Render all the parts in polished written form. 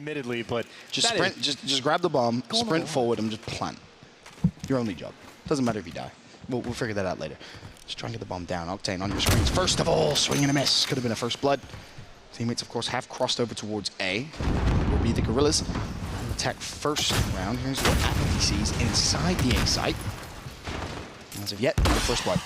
admittedly, but just sprint, just grab the bomb, sprint forward, and just plant. Your only job. Doesn't matter if you die. We'll figure that out later. Just try and get the bomb down. Octane on your screens. First of all, swing and a miss. Could have been a first blood. Teammates, of course, have crossed over towards A. It will be the Guerrillas. And attack first round. Here's what Apathy sees inside the A site. As of yet, the first blood.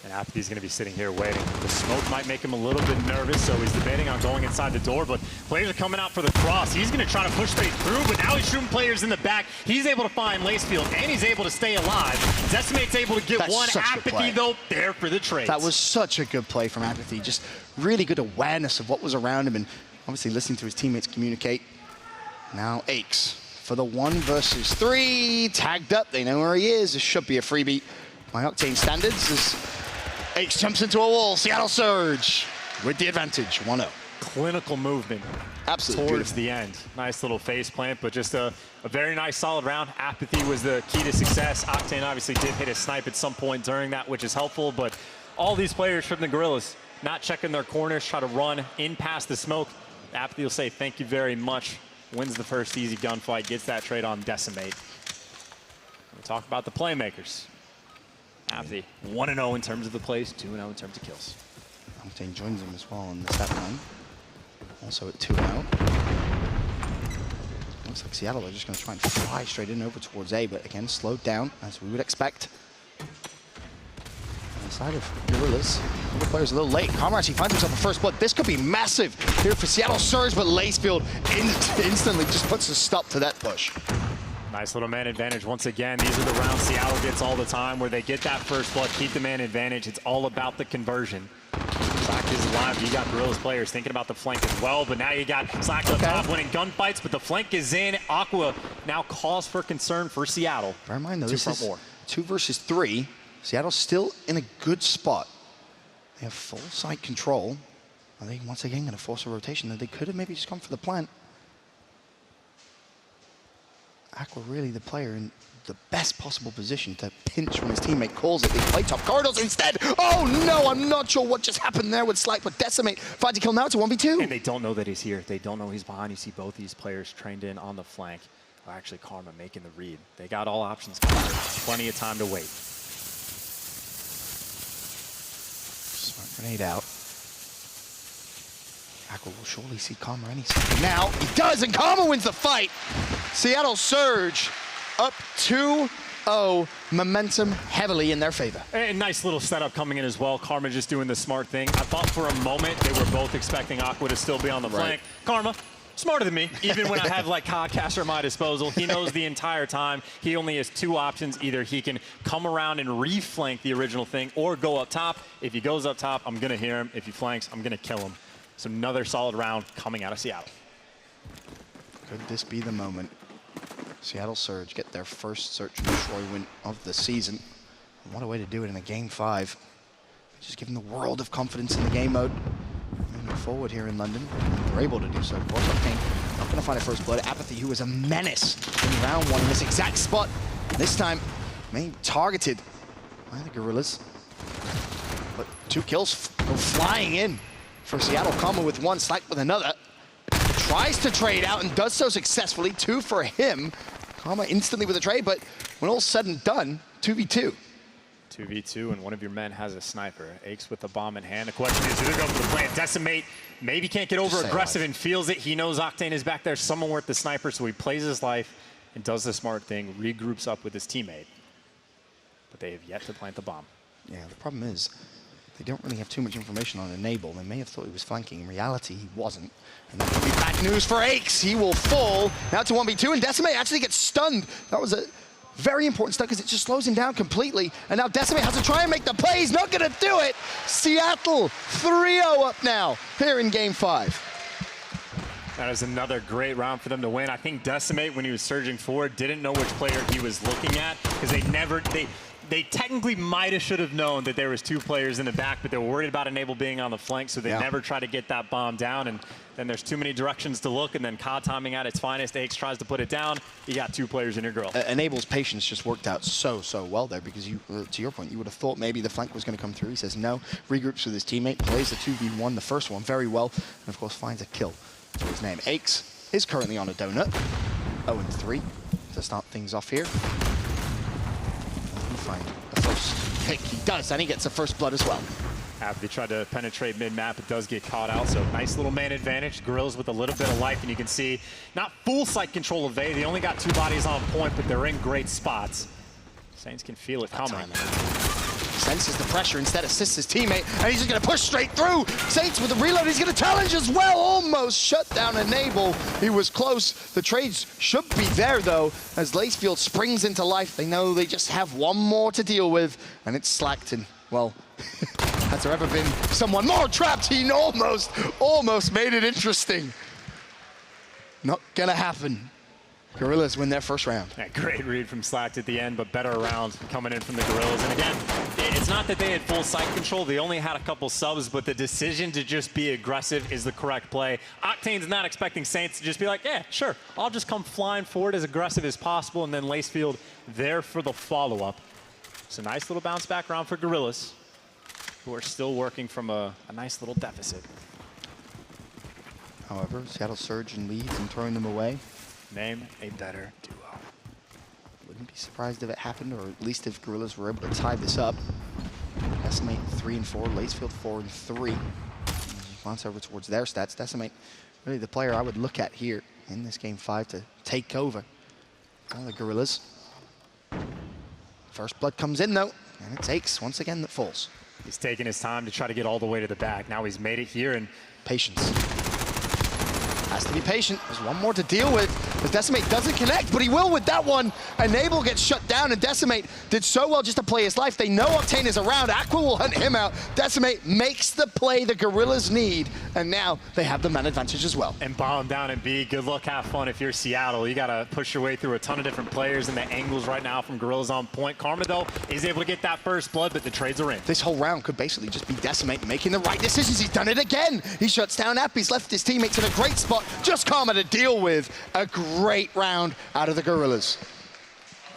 And Apathy's going to be sitting here waiting. The smoke might make him a little bit nervous, so he's debating on going inside the door, but players are coming out for the cross. He's going to try to push straight through, but now he's shooting players in the back. He's able to find Lacefield, and he's able to stay alive. Decimate's able to get one. Apathy, though, there for the trade. That was such a good play from Apathy. Just really good awareness of what was around him, and obviously listening to his teammates communicate. Now Aches for the 1 versus 3. Tagged up, they know where he is. This should be a freebie. My Octane standards is Aches jumps into a wall. Seattle Surge with the advantage, 1-0. Clinical movement. Absolutely towards beautiful. The end. Nice little face plant, but just a very nice solid round. Apathy was the key to success. Octane obviously did hit a snipe at some point during that, which is helpful, but all these players from the Guerrillas not checking their corners, try to run in past the smoke. Apathy will say thank you very much. Wins the first easy gunfight, gets that trade on Decimate. We'll talk about the playmakers. Apathy, 1-0 in terms of the plays, 2-0 in terms of kills. Octane joins him as well in the stat line. Also at 2-0. Looks like Seattle are just going to try and fly straight in over towards A, but again, slowed down, as we would expect. On the side of Guerrillas, the player's a little late. Karma actually finds himself a first blood. This could be massive here for Seattle Surge, but Lacefield instantly just puts a stop to that push. Nice little man advantage once again. These are the rounds Seattle gets all the time where they get that first blood, keep the man advantage. It's all about the conversion. Slack is alive. You got Guerrillas players thinking about the flank as well, but now you got Slack on top winning gunfights, but the flank is in. Aqua now cause for concern for Seattle. Bear in mind though, this is 2 versus 3. Seattle's still in a good spot. They have full site control. Are they once again going to force a rotation? They could have maybe just gone for the plant. Aqua really the player in the best possible position to pinch when his teammate calls it. They play top corridors instead. Oh no, I'm not sure what just happened there with Slack, but Decimate finds a kill now to 1v2. And they don't know that he's here. They don't know he's behind. You see both these players trained in on the flank. Oh, actually, Karma making the read. They got all options covered. Plenty of time to wait. Smart grenade out. Aqua will surely see Karma any second. Now, he does, and Karma wins the fight. Seattle Surge up 2-0, momentum heavily in their favor. And nice little setup coming in as well. Karma just doing the smart thing. I thought for a moment they were both expecting Aqua to still be on the flank. Karma, smarter than me. Even when I have like Codcaster at my disposal, he knows the entire time he only has 2 options. Either he can come around and re-flank the original thing or go up top. If he goes up top, I'm going to hear him. If he flanks, I'm going to kill him. So another solid round coming out of Seattle. Could this be the moment? Seattle Surge get their first Search and Destroy win of the season. And what a way to do it in a Game 5. Just giving the world of confidence in the game mode. Moving forward here in London. They're able to do so. Of course, Octane not going to find a first blood. Apathy, who was a menace in round 1 in this exact spot. This time, being targeted by the Guerrillas. But 2 kills go flying in for Seattle. Karma with 1, Slack with another. Tries to trade out and does so successfully. 2 for him. Karma instantly with a trade, but when all's said and done, 2v2. 2v2, and one of your men has a sniper. Aches with the bomb in hand. The question is, who's going to go for the plant? Decimate maybe can't get over aggressive and feels it. He knows Octane is back there somewhere with the sniper, so he plays his life and does the smart thing, regroups up with his teammate. But they have yet to plant the bomb. Yeah, the problem is, they don't really have too much information on Enable. They may have thought he was flanking. In reality, he wasn't. And that could be bad news for Aches. He will fall now to 1v2, and Decimate actually gets stunned. That was a very important stun because it just slows him down completely. And now Decimate has to try and make the play. He's not going to do it. Seattle 3-0 up now here in Game 5. That is another great round for them to win. I think Decimate, when he was surging forward, didn't know which player he was looking at because they technically might have should have known that there was 2 players in the back, but they were worried about Enable being on the flank, so they never try to get that bomb down. And then there's too many directions to look, and then COD timing at its finest. Aches tries to put it down. You got 2 players in your girl. Enable's patience just worked out so well there because you, to your point, you would have thought maybe the flank was going to come through. He says no, regroups with his teammate, plays the 2v1, the first one very well, and of course finds a kill to his name. Aches is currently on a donut. 0-3 to start things off here. Will he find the first pick? He does, and he gets the first blood as well. After they tried to penetrate mid-map, it does get caught out, so nice little man advantage. Guerrillas with a little bit of life, and you can see not full sight control of Vey. They only got 2 bodies on point, but they're in great spots. Saints can feel it coming. Senses the pressure, instead assists his teammate, and he's just gonna push straight through. Saints with the reload, he's gonna challenge as well. Almost shut down Enable. He was close. The trades should be there though, as Lacefield springs into life. They know they just have one more to deal with, and it's Slackton. Well, has there ever been someone more trapped? He almost made it interesting. Not gonna happen. Guerrillas win their first round. Yeah, great read from Slacked at the end, but better round coming in from the Guerrillas. And again, it's not that they had full sight control. They only had a couple subs, but the decision to just be aggressive is the correct play. Octane's not expecting Saints to just be like, yeah, sure, I'll just come flying forward as aggressive as possible, and then Lacefield there for the follow-up. It's a nice little bounce back round for Guerrillas, who are still working from a nice little deficit. However, Seattle Surge in leads and throwing them away. Name a better duo. Wouldn't be surprised if it happened, or at least if Guerrillas were able to tie this up. Decimate 3 and 4, Lacefield 4 and 3. Glance over towards their stats. Decimate, really the player I would look at here in this game 5 to take over. All the Guerrillas. First blood comes in though, and it takes once again that falls. He's taking his time to try to get all the way to the back. Now he's made it here, and patience. Has to be patient. There's one more to deal with. As Decimate doesn't connect, but he will with that one. Enable gets shut down, and Decimate did so well just to play his life. They know Octane is around. Aqua will hunt him out. Decimate makes the play the Guerrillas need, and now they have the man advantage as well. And bomb down and B. Good luck, have fun if you're Seattle. You got to push your way through a ton of different players, and the angles right now from Guerrillas on point. Karma, though, is able to get that first blood, but the trades are in. This whole round could basically just be Decimate making the right decisions. He's done it again. He shuts down App. He's left his teammates in a great spot. Just Karma to deal with. A great round out of the Guerrillas.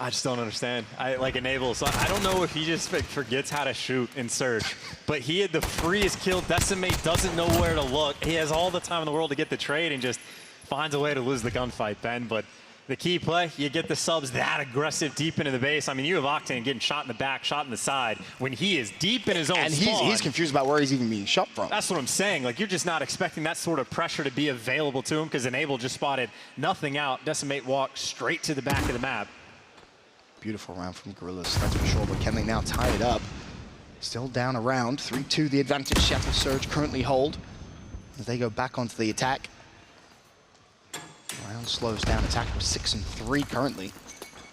I just don't understand. Like Enable, so I don't know if he just forgets how to shoot in Surge, but he had the freest kill. Decimate doesn't know where to look. He has all the time in the world to get the trade and just finds a way to lose the gunfight, Ben. But the key play, you get the subs that aggressive deep into the base. I mean, you have Octane getting shot in the back, shot in the side, when he is deep in his own spawn. And he's confused about where he's even being shot from. That's what I'm saying. Like, you're just not expecting that sort of pressure to be available to him, because Enable just spotted nothing out. Decimate walked straight to the back of the map. Beautiful round from Guerrillas, that's for sure, but can they now tie it up? Still down a round, 3-2 the advantage Seattle Surge currently hold as they go back onto the attack. Round slows down, attack was 6 and 3 currently.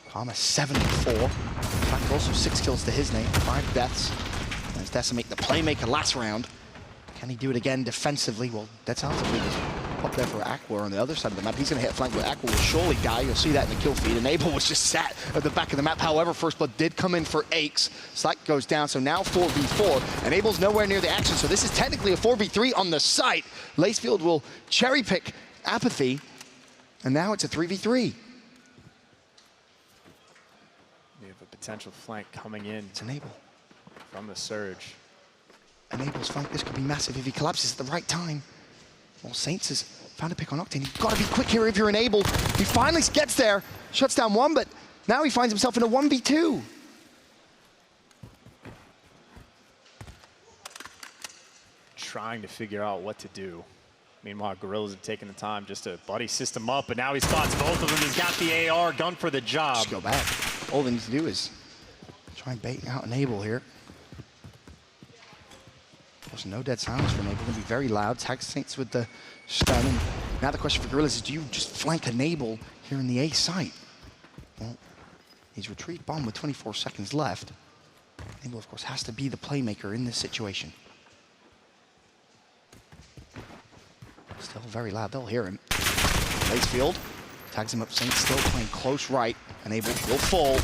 Karma 7 and 4. In fact, also 6 kills to his name, 5 deaths. As Decimate the playmaker last round. Can he do it again defensively? Well, that sounds like he just pop there for Aqua on the other side of the map. He's going to hit flank, but Aqua will surely die. You'll see that in the kill feed. Enable was just sat at the back of the map. However, first blood did come in for Aches. Slack goes down, so now 4v4. Enable's nowhere near the action, so this is technically a 4v3 on the site. Lacefield will cherry pick Apathy, and now it's a 3v3. We have a potential flank coming in. It's Enable. From the Surge. Enable's flank, this could be massive if he collapses at the right time. Well, Saints has found a pick on Octane. You've got to be quick here if you're Enabled. He finally gets there, shuts down one, but now he finds himself in a 1v2. Trying to figure out what to do. Meanwhile, Guerrillas have taken the time just to buddy system up, but now he spots both of them. He's got the AR, gun for the job. Just go back. All they need to do is try and bait out Enable here. There's no dead silence for Enable. Going to be very loud. Tag Saints with the stun. And now the question for Guerrillas is, do you just flank Enable here in the A site? Well, he's retreat bomb with 24 seconds left. Enable, of course, has to be the playmaker in this situation. Still very loud. They'll hear him. Lacefield tags him up. Saints still playing close right. Enable will fall.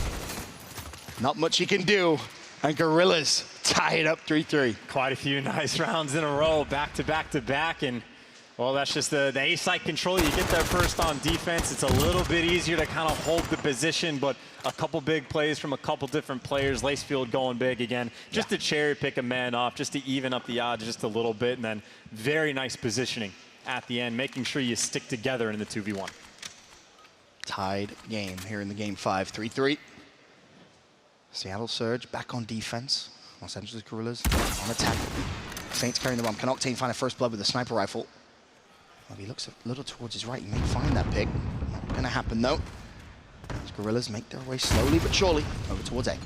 Not much he can do. And Guerrillas tie it up 3-3. Quite a few nice rounds in a row, back to back to back, and well, that's just the A-site control. You get there first on defense. It's a little bit easier to kind of hold the position, but a couple big plays from a couple different players. Lacefield going big again, just to cherry pick a man off, just to even up the odds just a little bit, and then very nice positioning at the end, making sure you stick together in the 2v1. Tied game here in the game 5, 3-3. Seattle Surge back on defense. Los Angeles Guerrillas on attack. Saints carrying the bomb. Can Octane find a first blood with a sniper rifle? Well, he looks a little towards his right. He may find that pick. Not gonna happen though. As Guerrillas make their way slowly but surely over towards A.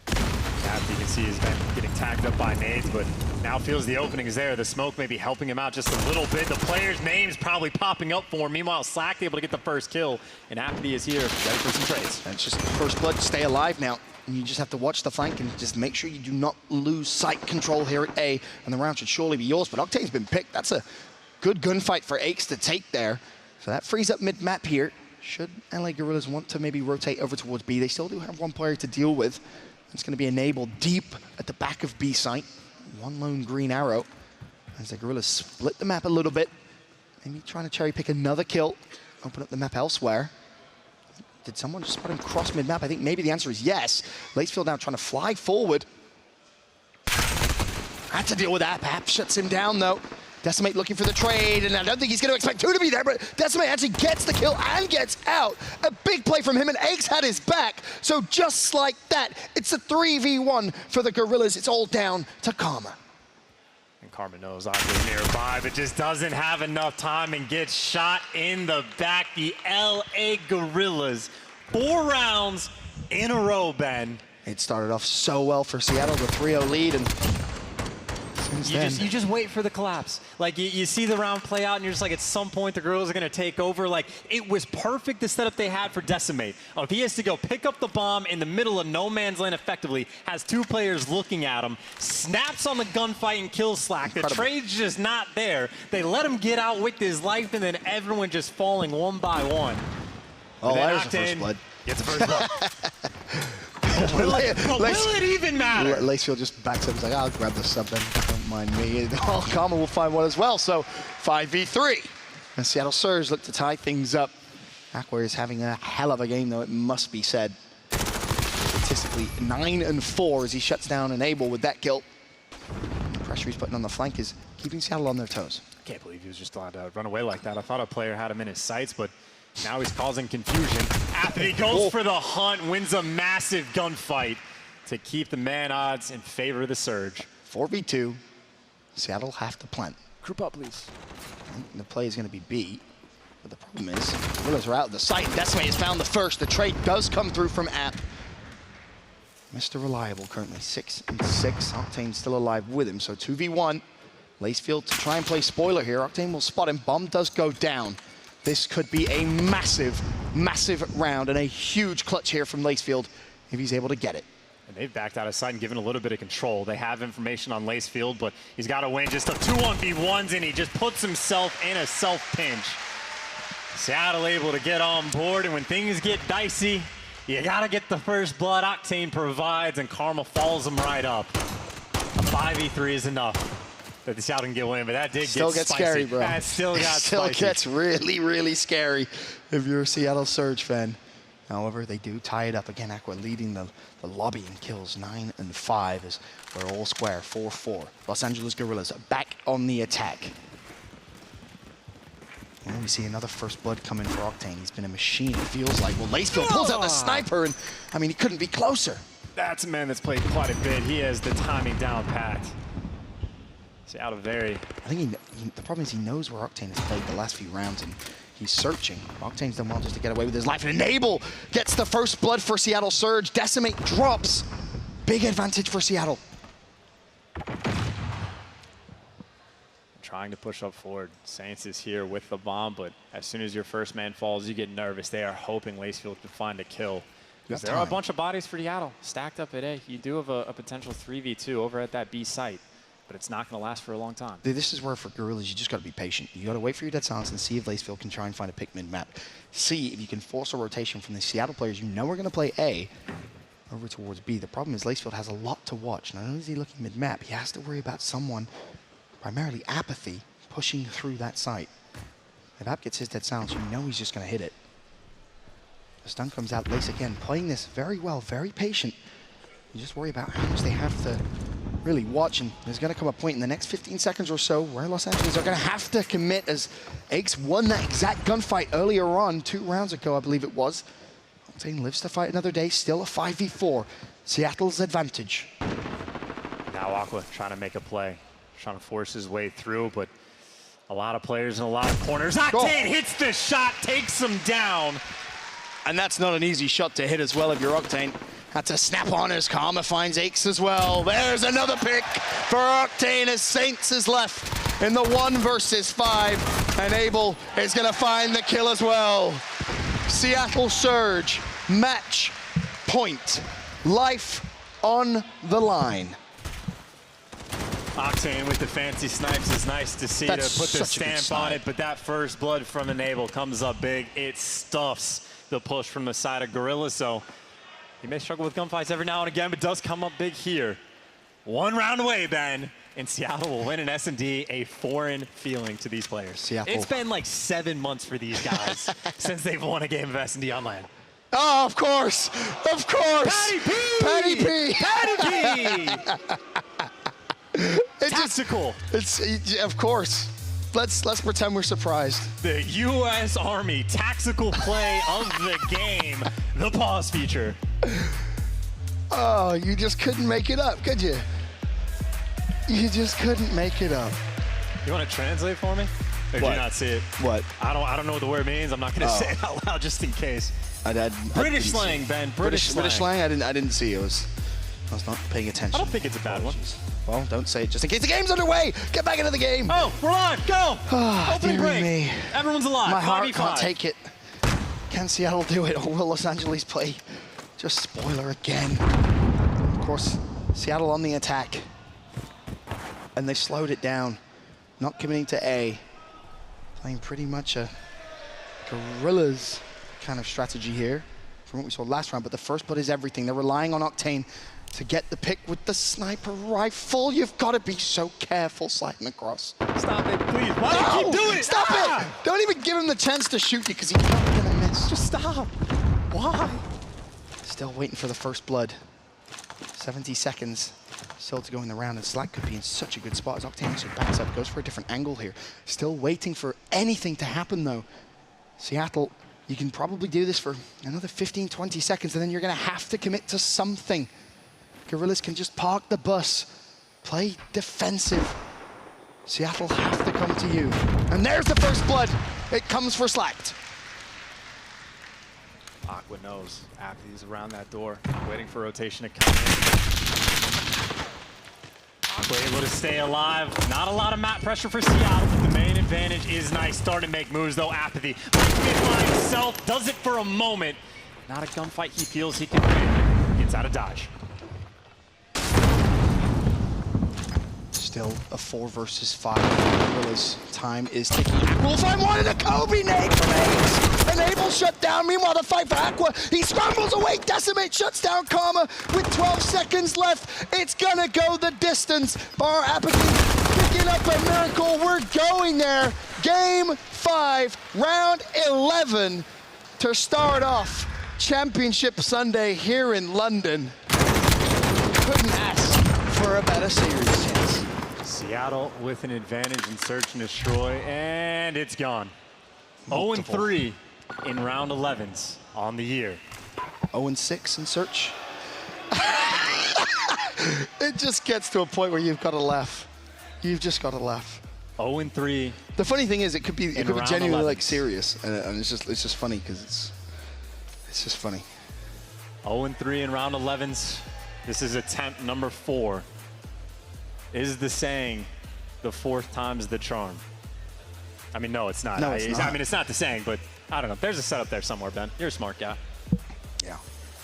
As you can see, he's been getting tagged up by nades, but now feels the opening is there. The smoke may be helping him out just a little bit. The player's name's probably popping up for him. Meanwhile, Slack able to get the first kill, and Apathy is here, ready for some trades. And it's just first blood, stay alive now. And you just have to watch the flank and just make sure you do not lose sight control here at A, and the round should surely be yours. But Octane's been picked. That's a good gunfight for Aches to take there. So that frees up mid-map here. Should LA Guerrillas want to maybe rotate over towards B, they still do have one player to deal with. It's going to be enabled deep at the back of B site. One lone green arrow. As the Guerrillas split the map a little bit. Maybe trying to cherry pick another kill. Open up the map elsewhere. Did someone just spot him cross mid-map? I think maybe the answer is yes. Lacefield now trying to fly forward. Had to deal with that. Pap shuts him down though. Decimate looking for the trade, and I don't think he's going to expect two to be there, but Decimate actually gets the kill and gets out. A big play from him, and Aches had his back. So just like that, it's a 3v1 for the Guerrillas. It's all down to Karma. And Karma knows Octane's nearby, but just doesn't have enough time and gets shot in the back. The LA Guerrillas, 4 rounds in a row, Ben. It started off so well for Seattle, the 3-0 lead, and you just wait for the collapse. Like, you see the round play out, and you're just like, at some point, the Guerrillas are going to take over. Like, it was perfect, the setup they had for Decimate. If he has to go pick up the bomb in the middle of no man's land effectively, has 2 players looking at him, snaps on the gunfight and kills Slack. Incredible. The trade's just not there. They let him get out with his life, and then everyone just falling one by one. Oh, there's the first blood. Gets the first blood. Will it even matter? Lacefield just backs up. He's like, I'll grab the sub then. Don't mind me. Well, Karma will find one as well. So 5v3. And Seattle Surge look to tie things up. Aqua is having a hell of a game, though, it must be said. Statistically, 9-4 as he shuts down Enable with that kill. The pressure he's putting on the flank is keeping Seattle on their toes. I can't believe he was just allowed to run away like that. I thought a player had him in his sights, but now he's causing confusion. Apathy goes for the hunt, wins a massive gunfight to keep the man odds in favor of the Surge. 4v2. Seattle have to plant. Group up, please. The play is going to be B, but the problem is Guerrillas are out of the site. Decimate has found the first. The trade does come through from App. Mr. Reliable currently 6-6. Octane still alive with him, so 2v1. Lacefield to try and play spoiler here. Octane will spot him. Bomb does go down. This could be a massive, massive round and a huge clutch here from Lacefield if he's able to get it. And they've backed out of sight and given a little bit of control. They have information on Lacefield, but he's got to win just a 2-1v1s, and he just puts himself in a self-pinch. Seattle able to get on board, and when things get dicey, you got to get the first blood. Octane provides, and Karma follows him right up. A 5v3 is enough that the Seattle can get win, but that did still get spicy. Scary, bro. That still got still spicy. Gets really, really scary if you're a Seattle Surge fan. However, they do tie it up. Again, Aqua leading the lobby in kills 9-5 as we're all square, 4-4. Los Angeles Guerrillas back on the attack. And we see another first blood coming for Octane. He's been a machine, it feels like. Well, Lacefield pulls out the sniper, and I mean, he couldn't be closer. That's a man that's played quite a bit. He has the timing down pat. Seattle very. I think the problem is he knows where Octane has played the last few rounds, and he's searching. Octane's done well just to get away with his life. And Enable gets the first blood for Seattle Surge. Decimate drops. Big advantage for Seattle. Trying to push up forward. Saints is here with the bomb, but as soon as your first man falls, you get nervous. They are hoping Lacefield can find a kill. Because there are a bunch of bodies for Seattle stacked up at A. You do have a potential 3v2 over at that B site, but it's not going to last for a long time. This is where for Guerrillas, you just got to be patient. You got to wait for your dead silence and see if Lacefield can try and find a pick mid-map. See if you can force a rotation from the Seattle players you know are going to play A over towards B. The problem is Lacefield has a lot to watch. Not only is he looking mid-map, he has to worry about someone, primarily Apathy, pushing through that site. If App gets his dead silence, you know he's just going to hit it. The stun comes out. Lace again playing this very well, very patient. You just worry about how much they have to really watch, and there's going to come a point in the next 15 seconds or so where Los Angeles are going to have to commit, as Aches won that exact gunfight earlier on, 2 rounds ago, I believe it was. Octane lives to fight another day, still a 5v4. Seattle's advantage. Now Aqua trying to make a play, trying to force his way through, but a lot of players in a lot of corners. Octane hits the shot, takes him down. And that's not an easy shot to hit as well if you're Octane. Had to snap on as Karma finds Aches as well. There's another pick for Octane as Saints is left in the 1 versus 5. And Abel is going to find the kill as well. Seattle Surge, match point, life on the line. Octane with the fancy snipes is nice to see, That's to put the such a good stamp on snipe. it, but that first blood from Enable comes up big. It stuffs the push from the side of Guerrillas, so he may struggle with gunfights every now and again, but does come up big here. 1 round away, Ben, and Seattle will win an SND, a foreign feeling to these players. Seattle. It's been like 7 months for these guys since they've won a game of SND on land. Oh, of course, of course. Patty P! Patty P! Patty P! Tactical. Of course. Let's pretend we're surprised. The U.S. Army tactical play of the game, the pause feature. Oh, you just couldn't make it up, could you? You just couldn't make it up. You want to translate for me? Or do What? you not see it? What? I don't know what the word means. I'm not going to say it out loud just in case. British slang, Ben. British slang. I didn't see. I was not paying attention. I don't think it's a bad one. Well, don't say it just in case the game's underway. Get back into the game. Oh, we're on. Go. Opening Dear break. me. Everyone's alive. My heart 5v5. can't take it. Can Seattle do it, or will Los Angeles play? Just spoiler again. Of course, Seattle on the attack. And they slowed it down. Not committing to A. Playing pretty much a Guerrillas kind of strategy here from what we saw last round, but the first blood is everything. They're relying on Octane to get the pick with the sniper rifle. You've got to be so careful sliding across. Stop it, please. Why do you keep doing it? Stop it! Don't even give him the chance to shoot you because he's not going to miss. Just stop. Why? Still waiting for the first blood. 70 seconds still to go in the round, and Slack could be in such a good spot as Octane actually backs up, goes for a different angle here. Still waiting for anything to happen though. Seattle, you can probably do this for another 15, 20 seconds, and then you're going to have to commit to something. Guerrillas can just park the bus, play defensive. Seattle have to come to you. And there's the first blood. It comes for Slacked. Aqua knows Apathy's around that door, waiting for rotation to come in. Aqua able to stay alive. Not a lot of map pressure for Seattle, but the main advantage is nice. Starting to make moves though, Apathy. Making it by himself, does it for a moment. Not a gunfight he feels he can win. Gets out of dodge. Still a 4 versus 5. Guerrillas time is ticking. We'll find one in a Kobe nade from Ace. Enable shut down. Meanwhile, the fight for Aqua. He scrambles away. Decimate shuts down Karma with 12 seconds left. It's gonna go the distance. Bar Apathy picking up a miracle. We're going there. Game 5, round 11 to start off Championship Sunday here in London. Couldn't ask for a better series chance. Seattle with an advantage in search and destroy, and it's gone. 0-3 in round 11s on the year. 0-6 in search. It just gets to a point where you've got to laugh. You've just got to laugh. 0-3. The funny thing is, it could be round genuinely 11s. like serious, and it's just funny because it's just funny. 0-3 in round 11s. This is attempt number 4. Is the saying, the 4th time's the charm? I mean, no, it's not. No, it's not. I mean, it's not the saying, but I don't know. There's a setup there somewhere, Ben. You're a smart guy. Yeah,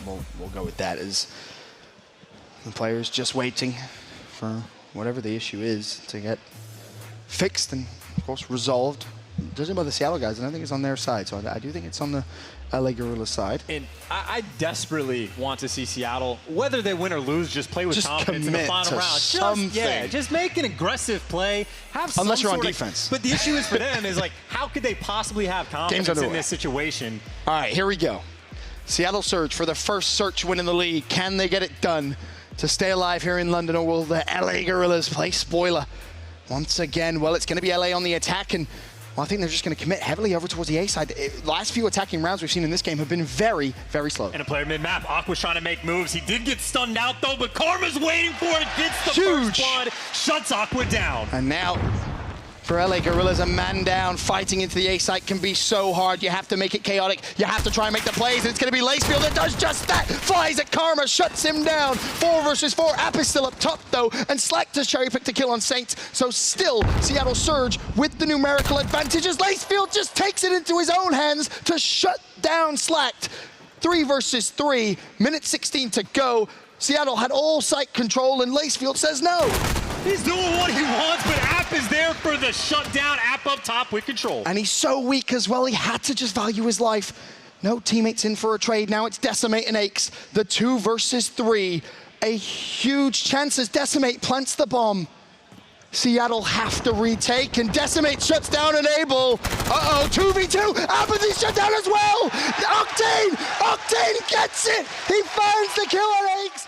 we'll go with that. As the players just waiting for whatever the issue is to get fixed and, of course, resolved. Judging by the Seattle guys, I don't think it's on their side, so I do think it's on the LA Guerrillas side. And I desperately want to see Seattle, whether they win or lose, just play with Just confidence in the commit final to round. something. Just make an aggressive play. Have some Unless you're on sort of- defense. But the issue is for them is like, how could they possibly have confidence in underway. this situation? All right, here we go. Seattle Surge for the first search win in the league. Can they get it done to stay alive here in London, or will the LA Guerrillas play spoiler once again? Well, it's going to be LA on the attack, and well, I think they're just going to commit heavily over towards the A side. Last few attacking rounds we've seen in this game have been very, very slow. And a player mid-map. Aqua's trying to make moves. He did get stunned out, though, but Karma's waiting for it. Gets the Huge. first blood, shuts Aqua down. And now, for LA Guerrillas, a man down, fighting into the A site can be so hard. You have to make it chaotic. You have to try and make the plays, and it's going to be Lacefield that does just that. Flies at Karma, shuts him down. 4 versus 4. App is still up top, though, and Slack does cherry pick the kill on Saint. So still, Seattle Surge with the numerical advantages. Lacefield just takes it into his own hands to shut down Slack. 3 versus 3, minute 16 to go. Seattle had all site control, and Lacefield says no. He's doing what he wants, but App is there for the shutdown. App up top with control. And he's so weak as well, he had to just value his life. No teammates in for a trade. Now it's Decimate and Aches. The 2 versus 3. A huge chance as Decimate plants the bomb. Seattle have to retake, and Decimate shuts down Enable. Uh-oh, 2v2. Apathy shut down as well. Octane gets it. He finds the kill on Aches.